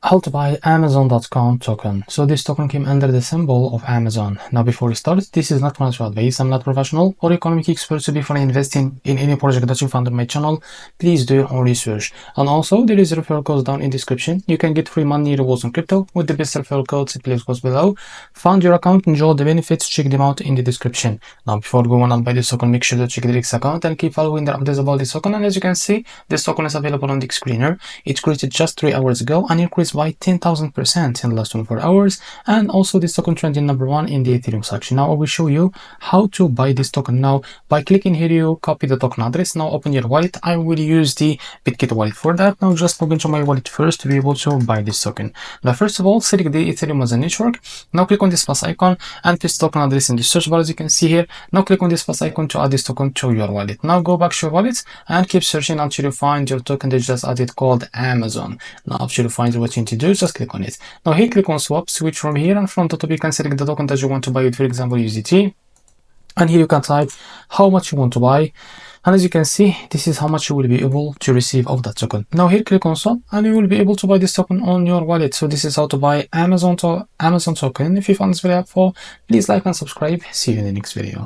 how to buy Amazon.com token. So this token came under the symbol of Amazon. Now before we start, this is not financial advice. I'm not professional or economic expert, so before investing in any project that you found on my channel, please do your own research. And also there is a referral code down in description. You can get free money rewards on crypto with the best referral codes. Please goes below. Find your account, enjoy the benefits, check them out in the description. Now before going on buy this token, make sure to check the REFERRAL account and keep following the updates about this token. And as you can see, this token is available on the screener. It created just 3 hours ago and increased by 10,000% in the last 24 hours, and also this token trending #1 in the Ethereum section. Now I will show you how to buy this token. Now by clicking here, you copy the token address. Now open your wallet. I will use the Bitkit wallet for that. Now just log into my wallet first to be able to buy this token. Now first of all, select the Ethereum as a network. Now click on this plus icon and paste token address in the search bar as you can see here. Now click on this plus icon to add this token to your wallet. Now go back to your wallet and keep searching until you find your token that you just added called Amazon. Now after you find what you need to do, just click on it. Now here click on swap, switch from here, and from the top you can select the token that you want to buy with, for example USDT, and here you can type how much you want to buy, and as you can see, this is how much you will be able to receive of that token. Now here click on swap and you will be able to buy this token on your wallet. So this is how to buy Amazon token. If you found this very helpful, please like and subscribe. See you in the next video.